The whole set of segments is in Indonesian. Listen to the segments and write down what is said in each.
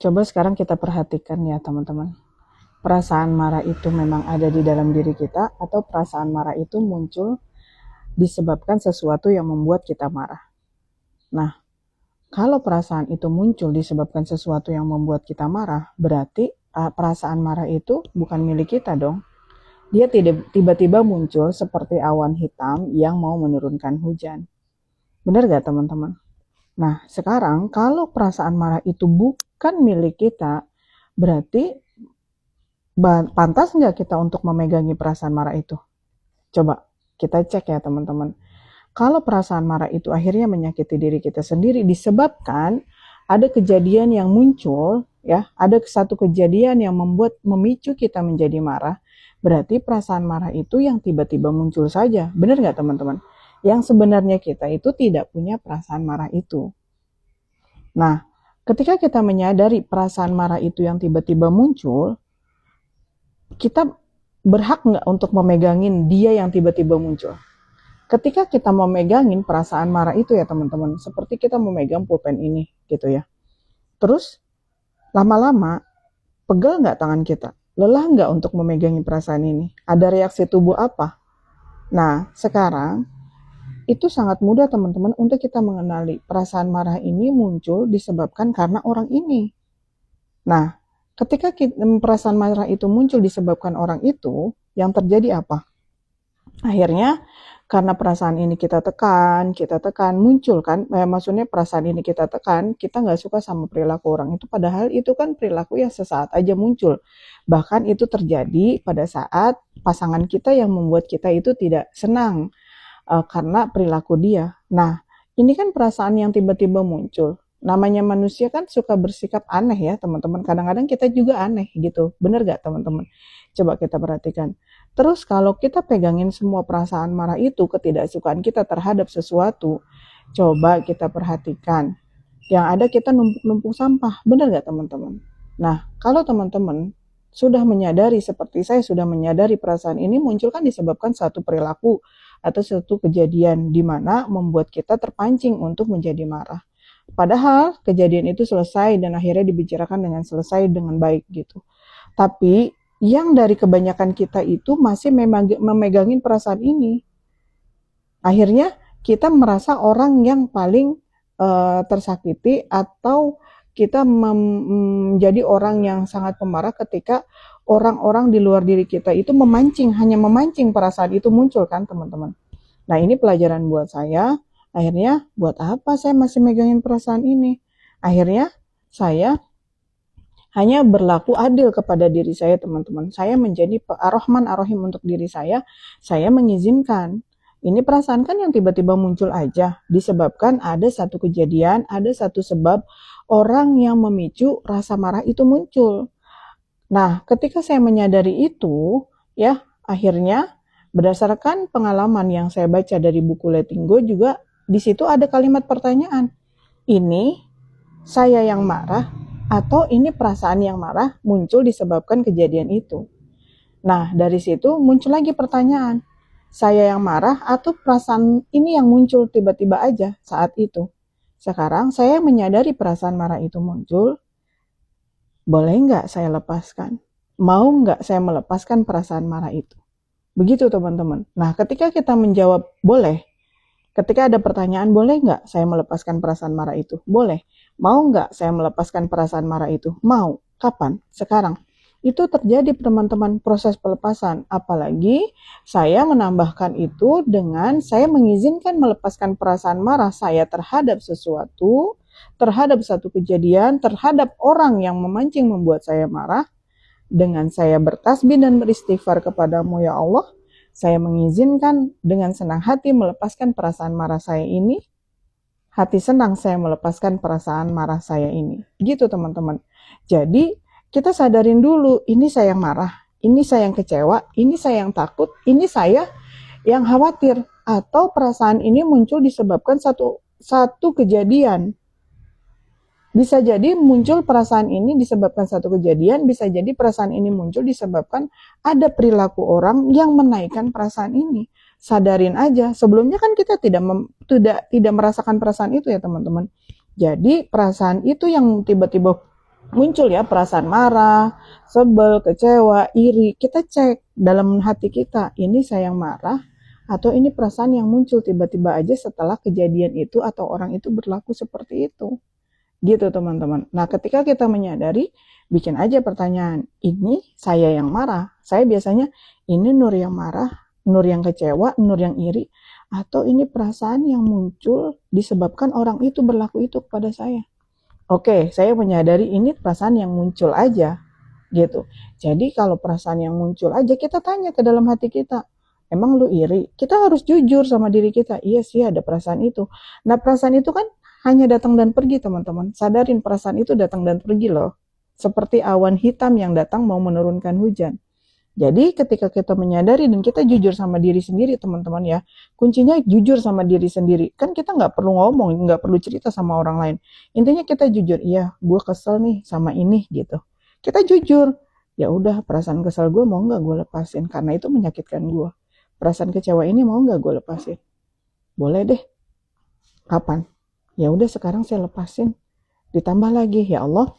Coba sekarang kita perhatikan ya teman-teman. Perasaan marah itu memang ada di dalam diri kita atau perasaan marah itu muncul disebabkan sesuatu yang membuat kita marah. Nah, kalau perasaan itu muncul disebabkan sesuatu yang membuat kita marah, berarti perasaan marah itu bukan milik kita dong. Dia tidak tiba-tiba muncul seperti awan hitam yang mau menurunkan hujan. Benar gak teman-teman? Nah, sekarang kalau perasaan marah itu bukan milik kita, berarti pantas nggak kita untuk memegangi perasaan marah itu? Coba kita cek ya teman-teman. Kalau perasaan marah itu akhirnya menyakiti diri kita sendiri disebabkan ada kejadian yang muncul, ya, ada satu kejadian yang memicu kita menjadi marah, berarti perasaan marah itu yang tiba-tiba muncul saja. Benar nggak teman-teman? Yang sebenarnya kita itu tidak punya perasaan marah itu. Nah, ketika kita menyadari perasaan marah itu yang tiba-tiba muncul, kita berhak nggak untuk memegangin dia yang tiba-tiba muncul? Ketika kita memegangin perasaan marah itu ya teman-teman, seperti kita memegang pulpen ini gitu ya. Terus lama-lama pegel nggak tangan kita? Lelah nggak untuk memegangi perasaan ini? Ada reaksi tubuh apa? Nah, sekarang itu sangat mudah teman-teman untuk kita mengenali perasaan marah ini muncul disebabkan karena orang ini. Nah, ketika perasaan marah itu muncul disebabkan orang itu, yang terjadi apa? Akhirnya, karena perasaan ini kita tekan, muncul kan, maksudnya perasaan ini kita tekan, kita nggak suka sama perilaku orang itu, padahal itu kan perilaku yang sesaat aja muncul. Bahkan itu terjadi pada saat pasangan kita yang membuat kita itu tidak senang karena perilaku dia. Nah, ini kan perasaan yang tiba-tiba muncul. Namanya manusia kan suka bersikap aneh ya teman-teman. Kadang-kadang kita juga aneh gitu. Bener gak teman-teman? Coba kita perhatikan. Terus kalau kita pegangin semua perasaan marah itu, ketidaksukaan kita terhadap sesuatu, coba kita perhatikan. Yang ada kita numpuk-numpuk sampah. Bener gak teman-teman? Nah, kalau teman-teman sudah menyadari seperti saya sudah menyadari perasaan ini muncul kan disebabkan satu perilaku atau satu kejadian di mana membuat kita terpancing untuk menjadi marah. Padahal kejadian itu selesai dan akhirnya dibicarakan dengan selesai dengan baik gitu. Tapi yang dari kebanyakan kita itu masih memegangin perasaan ini. Akhirnya kita merasa orang yang paling tersakiti atau kita menjadi orang yang sangat pemarah ketika orang-orang di luar diri kita itu hanya memancing perasaan itu muncul kan teman-teman. Nah ini pelajaran buat saya. Akhirnya buat apa saya masih megangin perasaan ini? Akhirnya saya hanya berlaku adil kepada diri saya teman-teman. Saya menjadi ar-Rahman ar-Rahim untuk diri saya. Saya mengizinkan. Ini perasaan kan yang tiba-tiba muncul aja. Disebabkan ada satu kejadian, ada satu sebab orang yang memicu rasa marah itu muncul. Nah ketika saya menyadari itu, ya akhirnya berdasarkan pengalaman yang saya baca dari buku Letting Go juga, di situ ada kalimat pertanyaan. Ini saya yang marah atau ini perasaan yang marah muncul disebabkan kejadian itu. Nah, dari situ muncul lagi pertanyaan. Saya yang marah atau perasaan ini yang muncul tiba-tiba aja saat itu. Sekarang saya menyadari perasaan marah itu muncul. Boleh nggak saya lepaskan? Mau nggak saya melepaskan perasaan marah itu? Begitu teman-teman. Nah, ketika kita menjawab boleh, ketika ada pertanyaan, boleh nggak saya melepaskan perasaan marah itu? Boleh. Mau nggak saya melepaskan perasaan marah itu? Mau. Kapan? Sekarang. Itu terjadi teman-teman proses pelepasan. Apalagi saya menambahkan itu dengan saya mengizinkan melepaskan perasaan marah saya terhadap sesuatu, terhadap satu kejadian, terhadap orang yang memancing membuat saya marah. Dengan saya bertasbih dan beristighfar kepadamu ya Allah, saya mengizinkan dengan senang hati melepaskan perasaan marah saya ini. Hati senang saya melepaskan perasaan marah saya ini. Gitu teman-teman. Jadi kita sadarin dulu, ini saya yang marah, ini saya yang kecewa, ini saya yang takut, ini saya yang khawatir. Atau perasaan ini muncul disebabkan satu kejadian. Bisa jadi muncul perasaan ini disebabkan satu kejadian, bisa jadi perasaan ini muncul disebabkan ada perilaku orang yang menaikkan perasaan ini. Sadarin aja, sebelumnya kan kita tidak merasakan perasaan itu ya teman-teman. Jadi perasaan itu yang tiba-tiba muncul ya perasaan marah, sebel, kecewa, iri, kita cek dalam hati kita, ini saya yang marah atau ini perasaan yang muncul tiba-tiba aja setelah kejadian itu atau orang itu berlaku seperti itu. Gitu teman-teman. Nah ketika kita menyadari, bikin aja pertanyaan, ini saya yang marah. Saya biasanya, ini Nur yang marah, Nur yang kecewa, Nur yang iri, atau ini perasaan yang muncul disebabkan orang itu berlaku itu kepada saya. Oke, saya menyadari ini perasaan yang muncul aja, gitu. Jadi kalau perasaan yang muncul aja, kita tanya ke dalam hati kita, emang lu iri? Kita harus jujur sama diri kita, iya sih ada perasaan itu. Nah perasaan itu kan hanya datang dan pergi teman-teman. Sadarin perasaan itu datang dan pergi loh. Seperti awan hitam yang datang mau menurunkan hujan. Jadi ketika kita menyadari dan kita jujur sama diri sendiri teman-teman ya, kuncinya jujur sama diri sendiri. Kan kita nggak perlu ngomong, nggak perlu cerita sama orang lain. Intinya kita jujur, iya gue kesel nih sama ini gitu. Kita jujur, ya udah perasaan kesel gue mau nggak gue lepasin karena itu menyakitkan gue. Perasaan kecewa ini mau nggak gue lepasin? Boleh deh. Kapan? Ya udah sekarang saya lepasin. Ditambah lagi, ya Allah,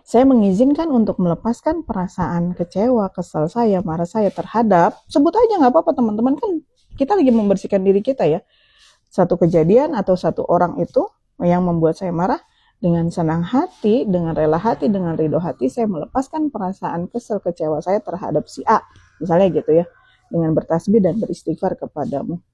saya mengizinkan untuk melepaskan perasaan kecewa, kesal saya, marah saya terhadap, sebut aja nggak apa-apa teman-teman, kan kita lagi membersihkan diri kita ya. Satu kejadian atau satu orang itu yang membuat saya marah, dengan senang hati, dengan rela hati, dengan ridho hati, saya melepaskan perasaan kesel, kecewa saya terhadap si A. Misalnya gitu ya, dengan bertasbih dan beristighfar kepadamu.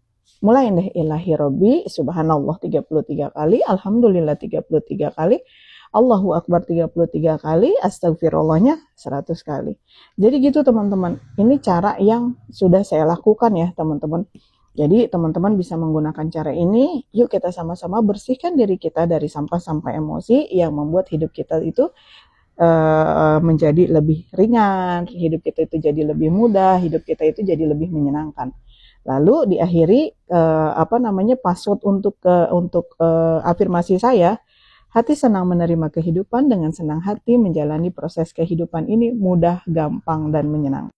Mulai deh, ilahi Robbi, subhanallah 33 kali, alhamdulillah 33 kali, Allahu Akbar 33 kali, astagfirullahnya 100 kali. Jadi gitu teman-teman, ini cara yang sudah saya lakukan ya teman-teman. Jadi teman-teman bisa menggunakan cara ini, yuk kita sama-sama bersihkan diri kita dari sampah-sampah emosi yang membuat hidup kita itu menjadi lebih ringan, hidup kita itu jadi lebih mudah, hidup kita itu jadi lebih menyenangkan. Lalu diakhiri password untuk afirmasi saya, hati senang menerima kehidupan, dengan senang hati menjalani proses kehidupan ini mudah, gampang, dan menyenangkan.